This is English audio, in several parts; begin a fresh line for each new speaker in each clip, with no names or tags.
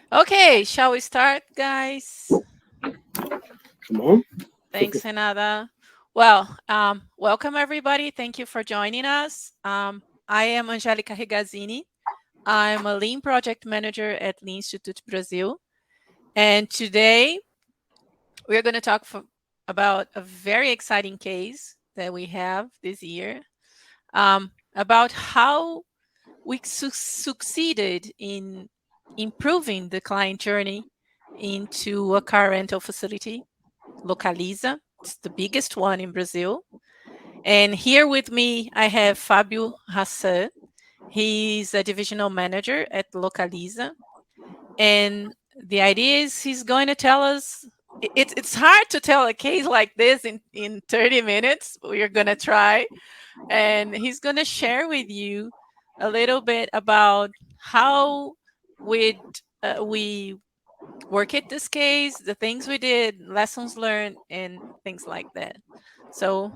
Okay, shall we start, guys?
Come on.
Thanks, Renata. Well, welcome everybody. Thank you for joining us. I am Angélica Regazzini. I'm a Lean Project Manager at Lean Institute Brazil. And today we're going to talk about a very exciting case that we have this year, about how we succeeded in improving the client journey into a car rental facility, Localiza. It's the biggest one in Brazil. And here with me, I have Fábio Hassan. He's a divisional manager at Localiza. And the idea is he's going to tell us. It's hard to tell a case like this in 30 minutes. We're going to try. And he's going to share with you a little bit about how we work at this case, the things we did, lessons learned, and things like that. So,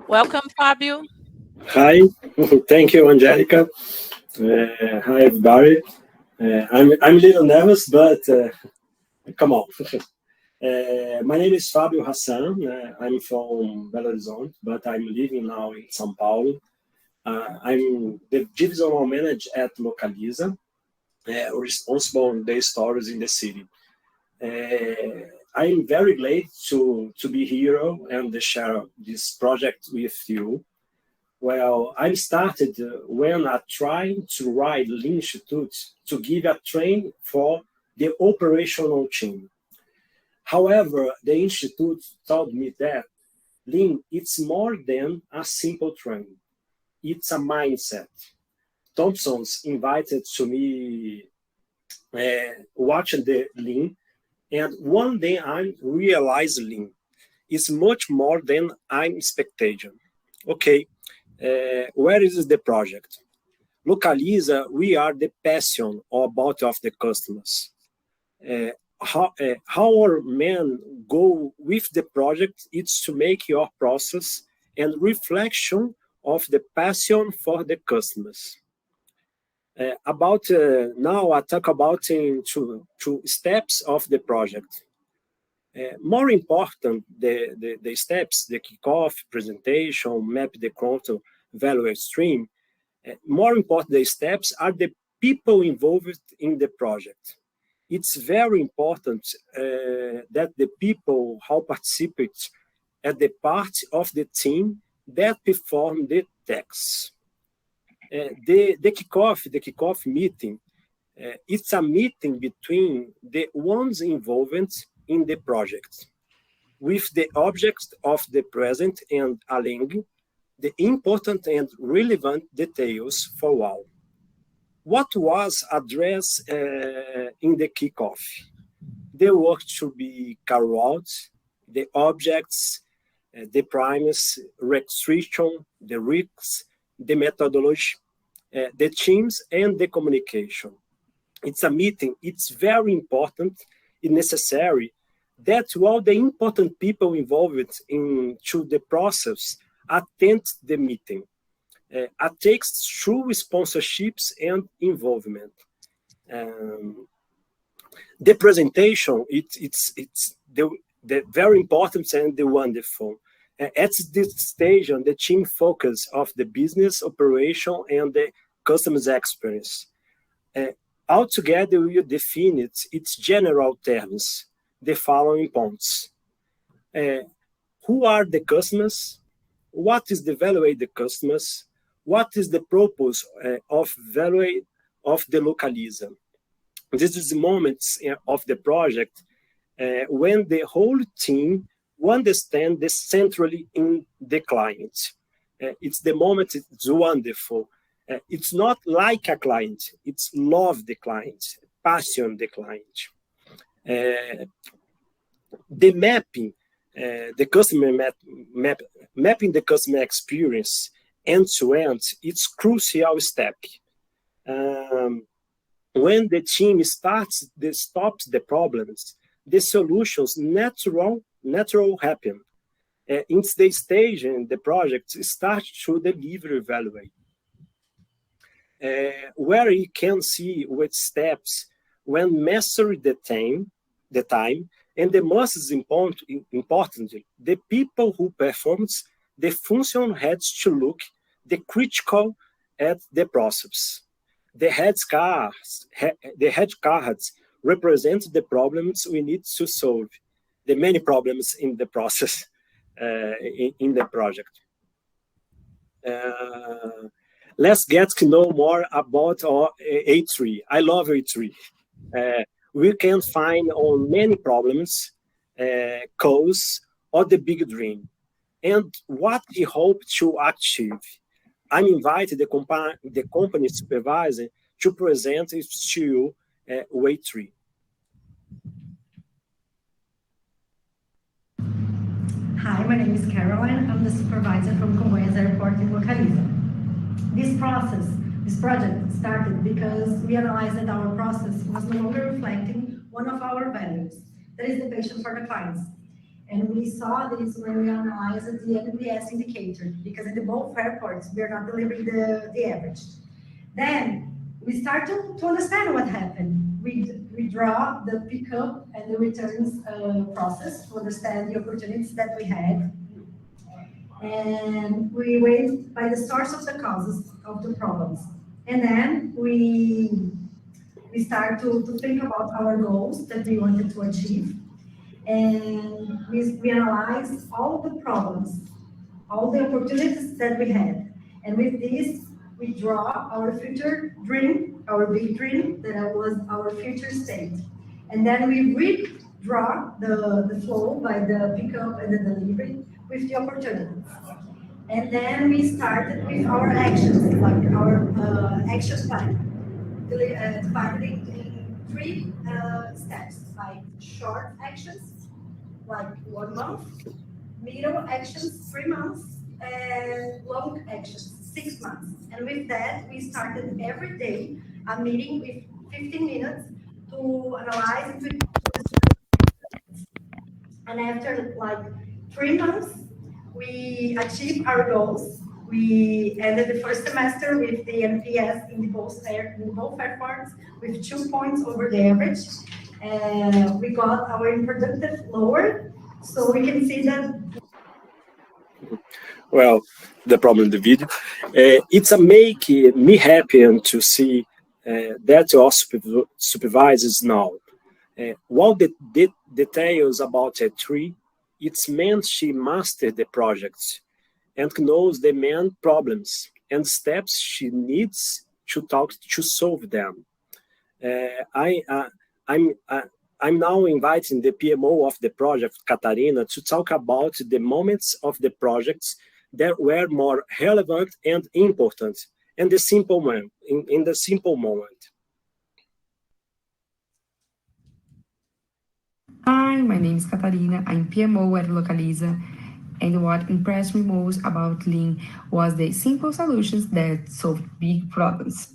welcome, Fabio.
Hi. Thank you, Angelica. Hi, everybody. I'm a little nervous, but come on. My name is Fábio Hassan. I'm from Belo Horizonte, but I'm living now in São Paulo. I'm the divisional manager at Localiza, responsible for the stores in the city. I'm very glad to be here and share this project with you. Well, I started when I tried to write Lean Institute to give a train for the operational team. However, the Institute told me that Lean it's more than a simple train. It's a mindset. Thompson's invited to me watching the Lean, and one day I realized Lean is much more than I'm expectation. Okay, where is the project? Localiza, we are the passion about of the customers. How our men go with the project is to make your process and reflection of the passion for the customers. About now, I talk about two steps of the project. More important, the steps, the kickoff, presentation, map the content, value stream. More important, the steps are the people involved in the project. It's very important that the people how participate at the part of the team that perform the tasks. The kickoff meeting, it's a meeting between the ones involved in the project with the objects of the present and aligning the important and relevant details for all. What was addressed in the kickoff? The work should be carried out, the objects, the primes, restriction, the risks, the methodology, the teams, and the communication. It's a meeting. It's very important. It's necessary that all the important people involved into the process attend the meeting. Takes true sponsorships and involvement. Um, the presentation, it's the very important and the wonderful. At this stage, on the team focus of the business operation and the customer's experience. Altogether, we define its general terms, the following points. Who are the customers? What is the value of the customers? What is the purpose of value of the Localiza? This is the moments of the project when the whole team understand the centrally in the client. It's the moment, it's wonderful. It's not like a client, it's love the client, passion the client. The mapping, the customer mapping the customer experience end to end, it's crucial step. When the team stops the problems, the solutions natural happen. It's the stage in the project start to deliver value. Where you can see which steps when master the time, and the most importantly, the people who performs the function had to look the critical at the process. The head cards represent the problems we need to solve, the many problems in the process, in the project. Let's get to know more about our A3. I love A3. We can find on many problems, cause, or the big dream, and what we hope to achieve. I'm invited the company supervisor to present it to you, way 3.
Hi, my name is Caroline. I'm the supervisor from Congonhas Airport in Localiza. This project started because we analyzed that our process was no longer reflecting one of our values, that is the patient for the clients. And we saw this when we analyzed the NPS indicator, because in the both airports, we are not delivering the average. Then we start to understand what happened. We draw the pickup and the returns process to understand the opportunities that we had. And we went by the source of the causes of the problems. And then we start to think about our goals that we wanted to achieve. And we analyze all the problems, all the opportunities that we had. And with this, we draw our future dream, our big dream, that was our future state. And then we redraw the flow by the pickup and the delivery with the opportunities. And then we started with our actions, like our action plan, divided in three steps, like short actions, like 1 month, middle actions, 3 months, and long actions, 6 months. And with that, we started every day a meeting with 15 minutes to analyze and to and after like 3 months, we achieved our goals. We ended the first semester with the NPS in both airports with 2 points over the average. And we got our unproductive lower. So we can see that.
Well, the problem in the video. It's a make me happy and to see that your supervisors now. While the details about a tree, it's meant she mastered the projects and knows the main problems and steps she needs to talk to solve them. I I'm now inviting the PMO of the project, Katarina, to talk about the moments of the projects that were more relevant and important, and the simple moment, in the simple moment.
Hi, my name is Katarina. I'm PMO at Localiza. And what impressed me most about Lean was the simple solutions that solved big problems.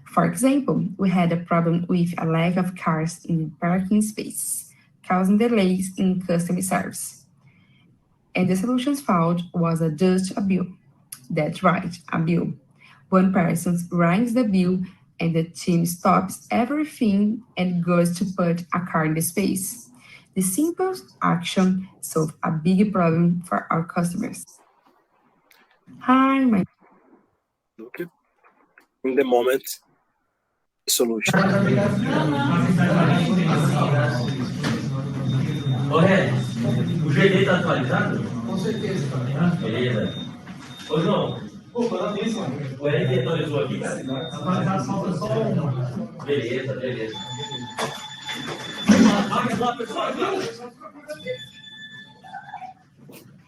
For example, we had a problem with a lack of cars in parking spaces, causing delays in customer service. And the solutions found was just a bill. That's right, a bill. One person rings the bill and the team stops everything and goes to put a car in the space. The simple action solved a big problem for our customers. Hi, my
Okay. In the moment, solution.
Ô, Regis, o GD está atualizado? Com certeza. Beleza. Ô, João. O RT atualizou aqui, cara? Atualizado, falta só uma. Beleza, beleza. Vagas lá, pessoal.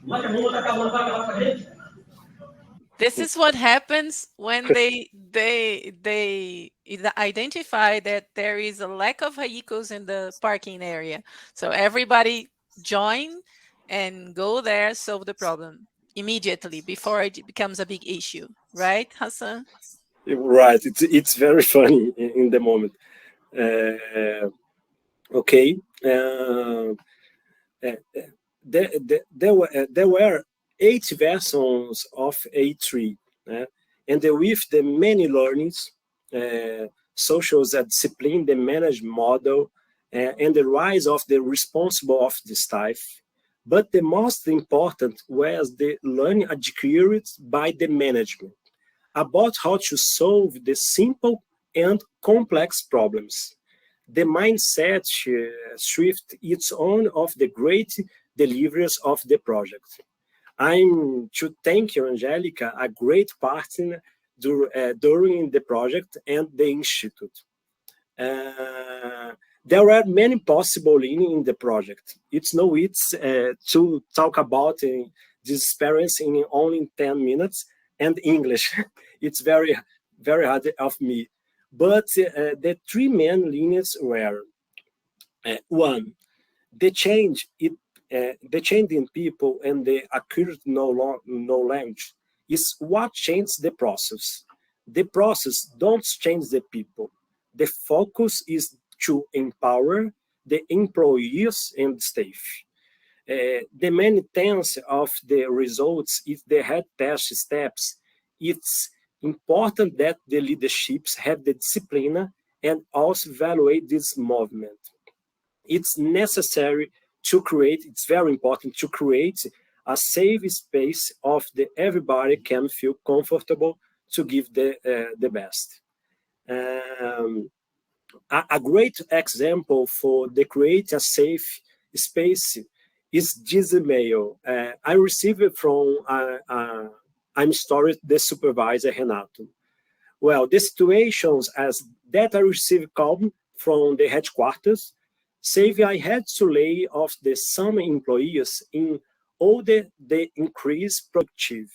Vamos botar uma vaga lá pra gente?
This is what happens when they identify that there is a lack of vehicles in the parking area. So everybody join and go there, solve the problem immediately before it becomes a big issue, right, Hassan?
Right. It's very funny in the moment. Okay. There were 8 versions of A3, and with the many learnings, social discipline, the management model, and the rise of the responsible of the staff. But the most important was the learning acquired by the management about how to solve the simple and complex problems. The mindset shift is one of the great deliveries of the project. I'm to thank you, Angelica, a great partner during the project and the institute. There are many possible in the project. It's no it's to talk about this experience in only 10 minutes and English. It's very, very hard of me. But the three main lineage were one, the change the change in people and the accurate knowledge is what changes the process. The process don't change the people. The focus is to empower the employees and staff. The maintenance of the results, if they had test steps, it's important that the leaderships have the discipline and also evaluate this movement. It's necessary to create, it's very important to create a safe space of the everybody can feel comfortable to give the best. A great example for the create a safe space is this email. I received it from I'm story the supervisor Renato. Well, the situations as that I received call from the headquarters, say I had to lay off the some employees in order the increase productive.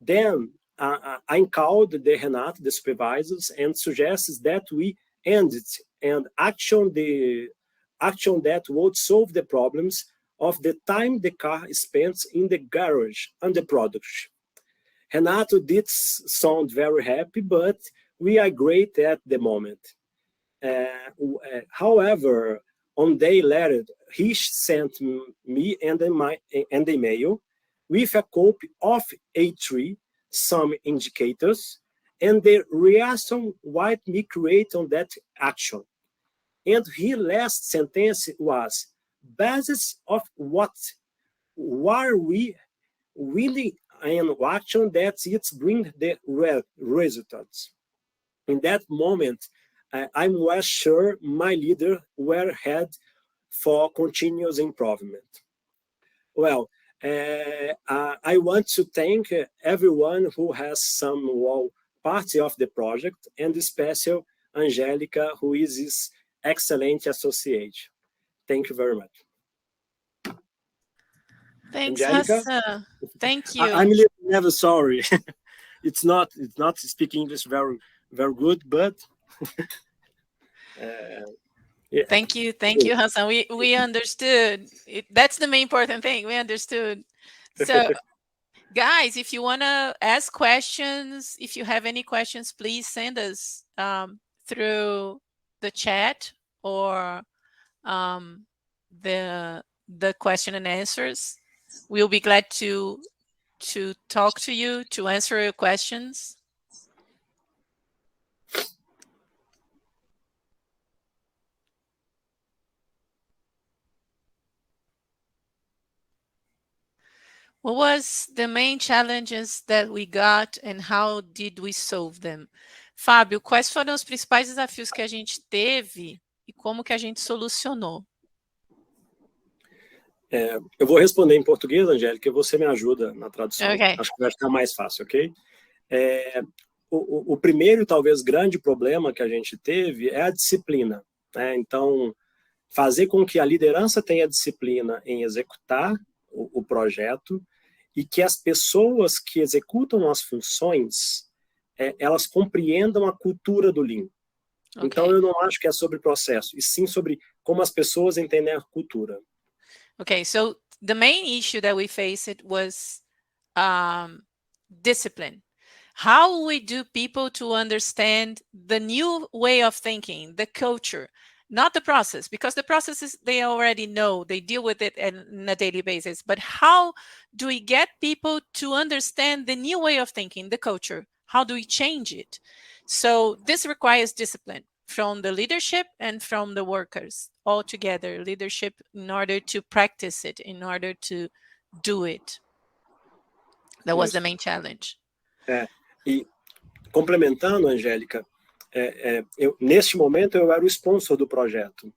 Then I called the Renato, the supervisors, and suggested that we end it and action that would solve the problems of the time the car spends in the garage and the production. Renato did sound very happy, but we are great at the moment. However, on day later, he sent me and an email with a copy of A3, some indicators, and the reaction what me create on that action. And his last sentence was, basis of what? Why we really an action that it's bring the results. In that moment, I was sure my leader were head for continuous improvement. Well, I want to thank everyone who has some part of the project, and especially Angelica, who is his excellent associate. Thank you very much.
Thanks,
Angelica?
Hassan. Thank you.
I'm never sorry. It's not speaking English very good, but
yeah. Thank you, Hassan. We understood. That's the main important thing. We understood. So, guys, if you want to ask questions, if you have any questions, please send us through the chat or the question and answers. We'll be glad to talk to you, to answer your questions. What was the main challenges that we got and how did we solve them? Fábio, quais foram os principais desafios que a gente teve e como que a gente solucionou?
Eu vou responder em português, Angélica, e você me ajuda na tradução.
Okay.
Acho que vai ficar mais fácil, ok? O primeiro, talvez, grande problema que a gente teve é a disciplina. Né? Então, fazer com que a liderança tenha disciplina em executar o projeto e que as pessoas que executam as funções, elas compreendam a cultura do Lean. Okay. Então, eu não acho que é sobre processo, e sim sobre como as pessoas entendem a cultura.
Okay, so the main issue that we faced was discipline. How we do people to understand the new way of thinking, the culture, not the process, because the processes they already know, they deal with it on a daily basis. But how do we get people to understand the new way of thinking, the culture? How do we change it? So this requires discipline from the leadership and from the workers all together. Leadership in order to practice it, in order to do it. That was the main challenge.
E complementando, Angélica, neste momento eu era o sponsor do projeto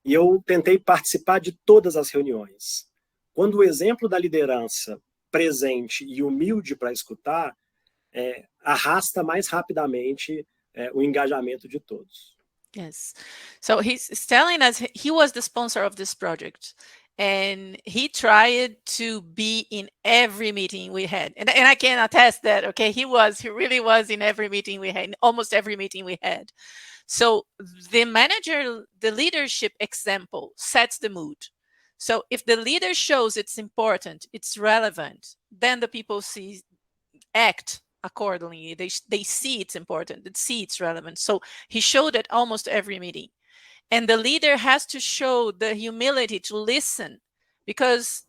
e eu tentei participar de todas as reuniões. Quando o exemplo da liderança presente e humilde para escutar arrasta mais rapidamente o engajamento de todos.
Yes. So he's telling us he was the sponsor of this project. And he tried to be in every meeting we had. And I can attest that, okay, he really was in every meeting we had, almost every meeting we had. So the leadership example sets the mood. So if the leader shows it's important, it's relevant, then the people act accordingly. They see it's important, they see it's relevant. So he showed it almost every meeting. And the leader has to show the humility to listen, because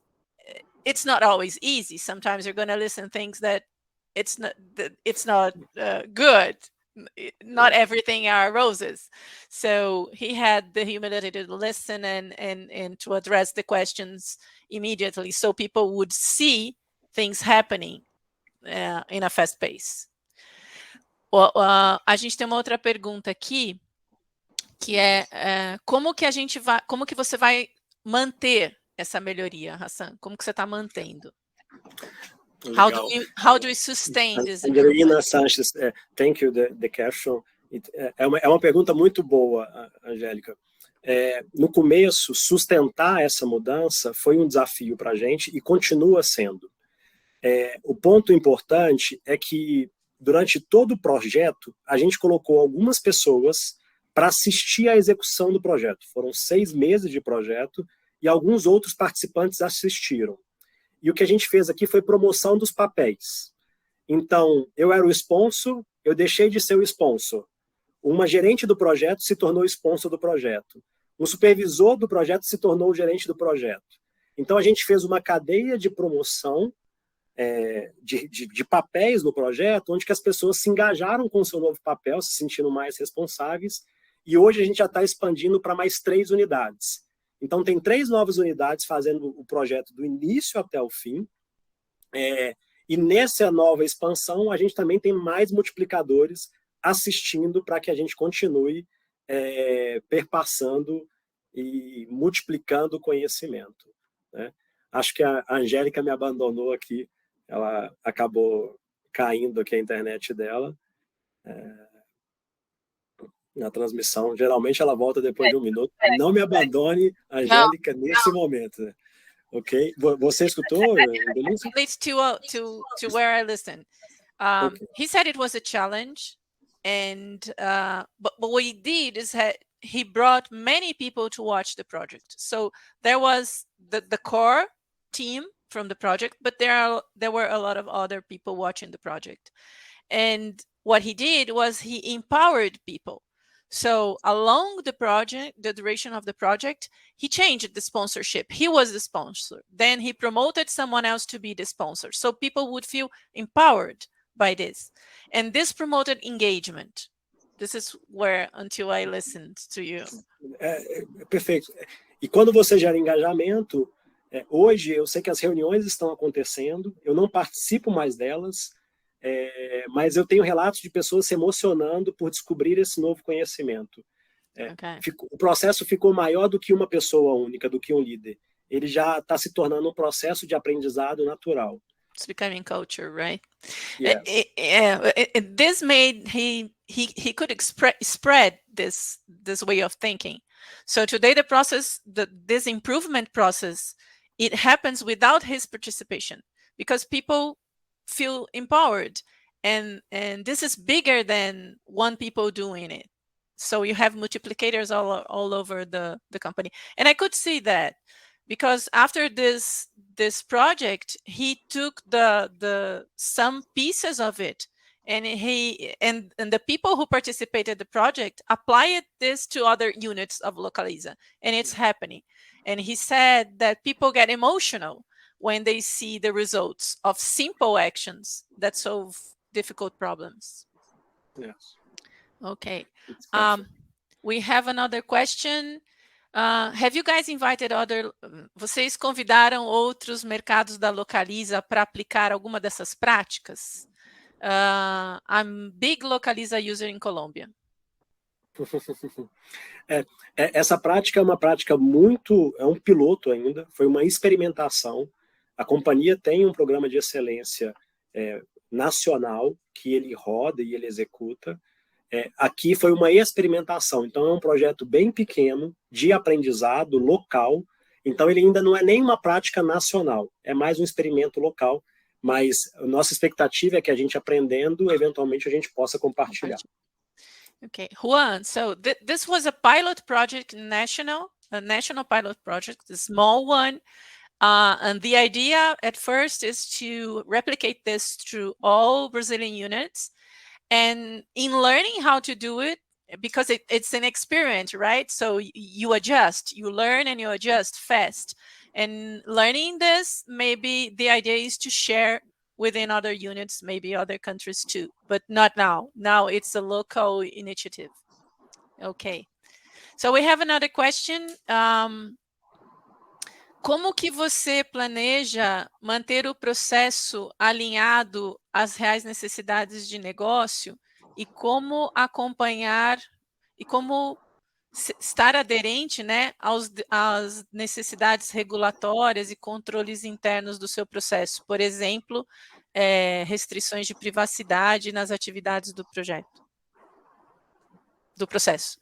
it's not always easy. Sometimes you're going to listen things that it's not good. Not everything are roses. So he had the humility to listen and to address the questions immediately, so people would see things happening in a fast pace. A gente tem uma outra pergunta aqui, que como que você vai manter essa melhoria, Hassan? Como que você está mantendo? How do we sustain this improvement?
Angelina Sanchez, thank you the question. É uma pergunta muito boa, Angélica. No começo, sustentar essa mudança foi um desafio para a gente e continua sendo. O ponto importante é que durante todo o projeto a gente colocou algumas pessoas para assistir à execução do projeto. Foram 6 meses de projeto e alguns outros participantes assistiram. E o que a gente fez aqui foi promoção dos papéis. Então, eu era o sponsor, eu deixei de ser o sponsor. Uma gerente do projeto se tornou sponsor do projeto. Um supervisor do projeto se tornou o gerente do projeto. Então, a gente fez uma cadeia de promoção de papéis no projeto, onde que as pessoas se engajaram com o seu novo papel, se sentindo mais responsáveis. E hoje a gente já está expandindo para mais 3 unidades. Então, tem 3 novas unidades fazendo o projeto do início até o fim. E nessa nova expansão, a gente também tem mais multiplicadores assistindo para que a gente continue perpassando e multiplicando o conhecimento, né? Acho que a Angélica me abandonou aqui. Ela acabou caindo aqui a internet dela. Na transmissão, geralmente ela volta depois de 1 minuto. Não me abandone, Angélica, nesse momento. Né? Ok? Você escutou, Denise?
Leads to where I listened. Okay. He said it was a challenge, and but what he did is he brought many people to watch the project. So there was the core team from the project, but there were a lot of other people watching the project. And what he did was he empowered people. So along the project, the duration of the project, he changed the sponsorship. He was the sponsor. Then he promoted someone else to be the sponsor. So people would feel empowered by this. And this promoted engagement. This is where, until I listened to you.
Perfeito. E quando você gera engajamento, hoje eu sei que as reuniões estão acontecendo, eu não participo mais delas, mas eu tenho relatos de pessoas se emocionando por descobrir esse novo conhecimento. O processo ficou maior do que uma pessoa única, do que um líder. Ele já está se tornando um processo de aprendizado natural.
It's becoming culture, right?
Yes.
This made he could spread this way of thinking. So today the process, this improvement process, it happens without his participation, because people feel empowered, and this is bigger than one people doing it. So you have multiplicators all over the company, and I could see that, because after this project, he took some pieces of it, and the people who participated the project applied this to other units of Localiza, and it's happening. And he said that people get emotional when they see the results of simple actions that solve difficult problems.
Yes.
Okay.
It's perfect.
We have another question. Have you guys invited other... Vocês convidaram outros mercados da Localiza para aplicar alguma dessas práticas? I'm big Localiza user in Colombia.
Essa prática é uma prática muito... É um piloto ainda, foi uma experimentação. A companhia tem um programa de excelência nacional que ele roda e ele executa. Aqui foi uma experimentação, então é um projeto bem pequeno, de aprendizado local, então ele ainda não é nem uma prática nacional, é mais um experimento local, mas a nossa expectativa é que a gente aprendendo, eventualmente a gente possa compartilhar.
Okay, Juan, so this was a pilot project, a national pilot project, a small one, and the idea at first is to replicate this through all Brazilian units. And in learning how to do it, because it's an experiment, right? So you adjust, you learn and you adjust fast. And learning this, maybe the idea is to share within other units, maybe other countries too, but not now. Now it's a local initiative. Okay. So we have another question. Como que você planeja manter o processo alinhado às reais necessidades de negócio e como acompanhar e como estar aderente, né, às necessidades regulatórias e controles internos do seu processo? Por exemplo, restrições de privacidade nas atividades do projeto, do processo.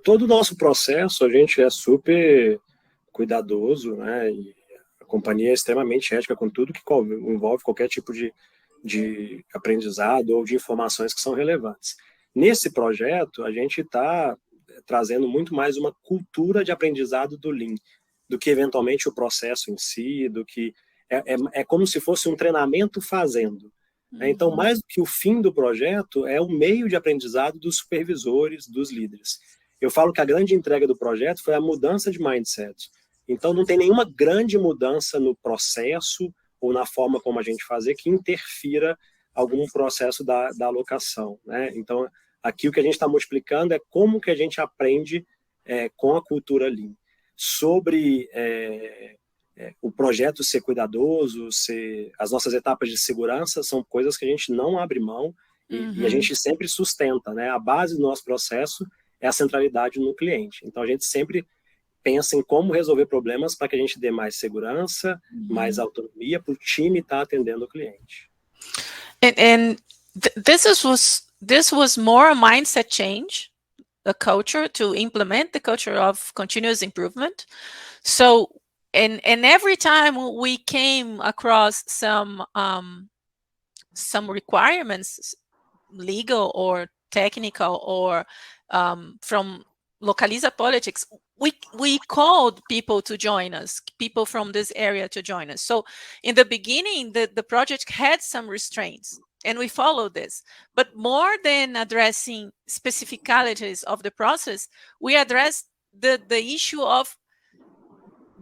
Todo o nosso processo, a gente é super cuidadoso, né? E a companhia é extremamente ética com tudo que envolve qualquer tipo de aprendizado ou de informações que são relevantes. Nesse projeto, a gente está trazendo muito mais uma cultura de aprendizado do Lean, do que eventualmente o processo em si, do que é como se fosse um treinamento fazendo. Então, mais do que o fim do projeto, é o meio de aprendizado dos supervisores, dos líderes. Eu falo que a grande entrega do projeto foi a mudança de mindset. Então, não tem nenhuma grande mudança no processo ou na forma como a gente fazer que interfira algum processo da alocação, né? Então, aqui o que a gente está multiplicando é como que a gente aprende com a cultura Lean. Sobre o projeto ser cuidadoso, as nossas etapas de segurança são coisas que a gente não abre mão e a gente sempre sustenta, né? A base do nosso processo é a centralidade no cliente. Então, a gente sempre pensa em como resolver problemas para que a gente dê mais segurança, mais autonomia para o time estar atendendo o cliente.
This was more a mindset change, a culture to implement the culture of continuous improvement. So, and every time we came across some requirements, legal or technical or from Localiza politics, we called people to join us, people from this area to join us. So in the beginning, the project had some restraints, and we followed this. But more than addressing specificalities of the process, we addressed the issue of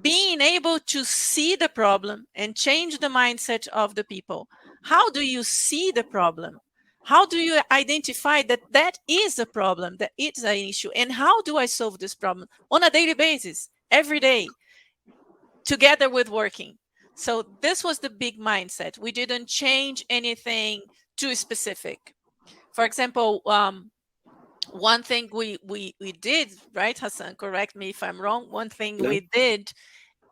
being able to see the problem and change the mindset of the people. How do you see the problem? How do you identify that is a problem, that it's an issue? And how do I solve this problem on a daily basis, every day, together with working? So this was the big mindset. We didn't change anything too specific. For example, one thing we did, right, Hassan, correct me if I'm wrong, one thing we did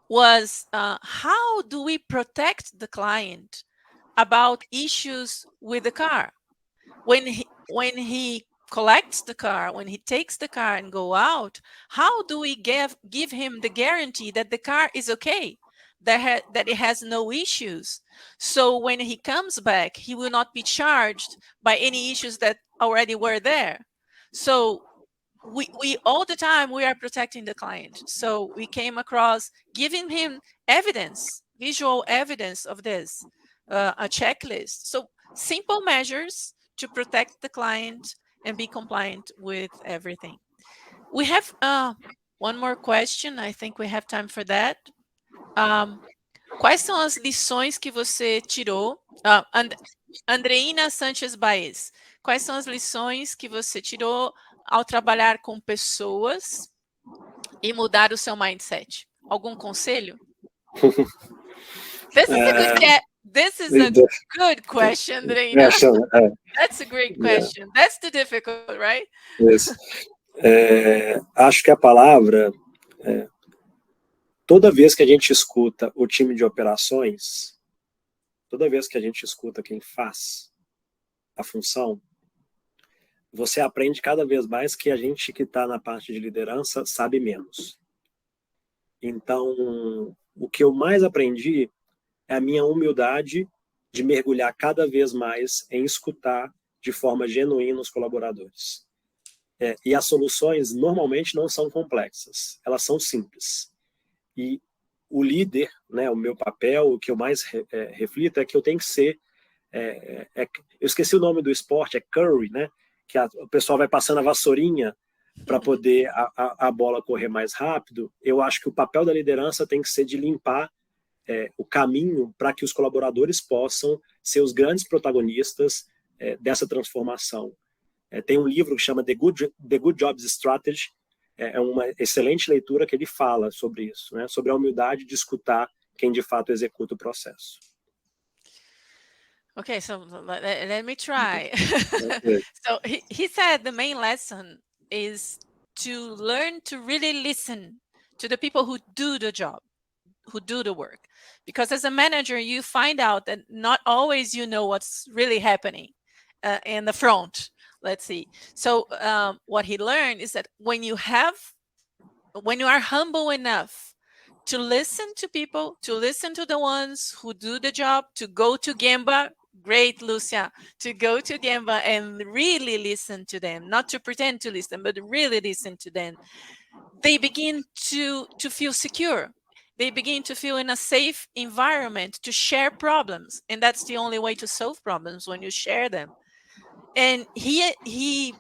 was how do we protect the client about issues with the car? When he collects the car, when he takes the car and go out, how do we give him the guarantee that the car is okay, that it has no issues? So when he comes back, he will not be charged by any issues that already were there. So we all the time we are protecting the client. So we came across giving him evidence, visual evidence of this, a checklist. So simple measures to protect the client and be compliant with everything. We have one more question. I think we have time for that. Quais são as lições que você tirou? Andreina Sanchez Baez. Quais são as lições que você tirou ao trabalhar com pessoas e mudar o seu mindset? Algum conselho? This is a good This is a good question, Reina. That's a great question. That's the difficult, right?
Yes. Acho que a palavra, toda vez que a gente escuta o time de operações, toda vez que a gente escuta quem faz a função, você aprende cada vez mais que a gente que está na parte de liderança sabe menos. Então, o que eu mais aprendi é a minha humildade de mergulhar cada vez mais em escutar de forma genuína os colaboradores. E as soluções normalmente não são complexas, elas são simples. E o líder, né, o meu papel, o que eu mais reflito é que eu tenho que ser... eu esqueci o nome do esporte, é curry, né? Que o pessoal vai passando a vassourinha para poder a bola correr mais rápido. Eu acho que o papel da liderança tem que ser de limpar o caminho para que os colaboradores possam ser os grandes protagonistas dessa transformação. Tem um livro que chama The Good Jobs Strategy, é uma excelente leitura que ele fala sobre isso, né? Sobre a humildade de escutar quem de fato executa o processo.
Okay, so let me try. So he said the main lesson is to learn to really listen to the people who do the job, who do the work. Because as a manager, you find out that not always you know what's really happening in the front, let's see. So what he learned is that when you are humble enough to listen to people, to listen to the ones who do the job, to go to Gemba, great, Lucia, to go to Gemba and really listen to them, not to pretend to listen, but really listen to them, they begin to feel secure. They begin to feel in a safe environment to share problems. And that's the only way to solve problems, when you share them. And he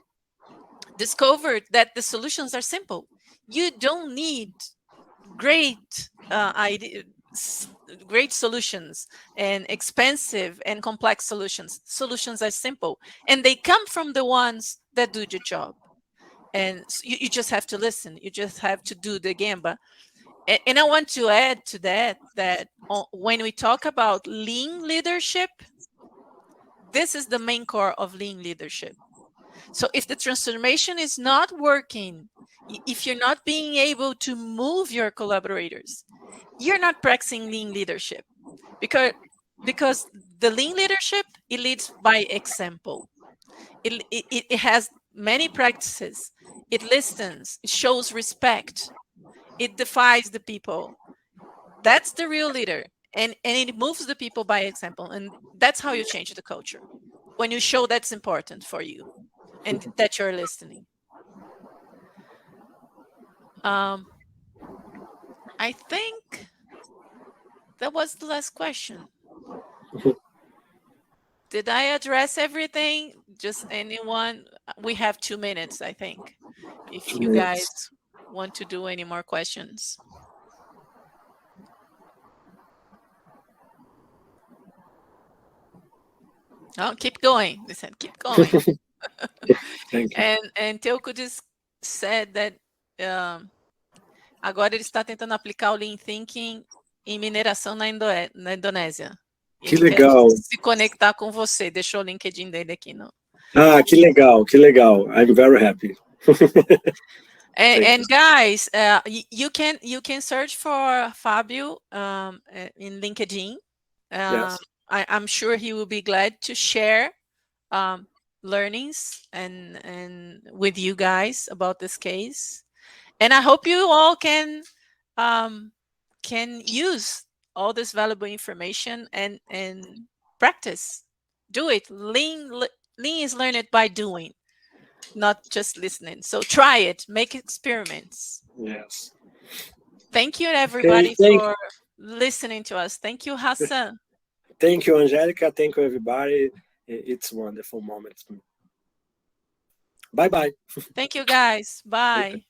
discovered that the solutions are simple. You don't need great great solutions and expensive and complex solutions. Solutions are simple, and they come from the ones that do the job. And you just have to listen. You just have to do the Gamba. And I want to add to that when we talk about lean leadership, this is the main core of lean leadership. So if the transformation is not working, if you're not being able to move your collaborators, you're not practicing lean leadership. Because the lean leadership, it leads by example. It has many practices. It listens, it shows respect, it defies the people. That's the real leader. And it moves the people by example. And that's how you change the culture. When you show that's important for you and that you're listening. I think that was the last question. Did I address everything? Just anyone? We have 2 minutes, I think, if you guys want to do any more questions. Oh, keep going. They said, keep going.
Thank you.
And Teuco just said that agora ele está tentando aplicar o Lean Thinking em mineração na Indonésia.
Que legal.
Quer se conectar com você. Deixou o LinkedIn dele aqui. No.
Que legal, que legal. I'm very happy.
And guys, you can search for Fabio in LinkedIn.
Yes.
I'm sure he will be glad to share learnings and with you guys about this case. And I hope you all can use all this valuable information and practice. Do it. Lean is learned by doing, not just listening. So try it. Make experiments.
Yes.
Thank you, everybody, for listening to us. Thank you, Hassan.
Thank you, Angelica. Thank you, everybody. It's a wonderful moment. Bye-bye.
Thank you, guys. Bye.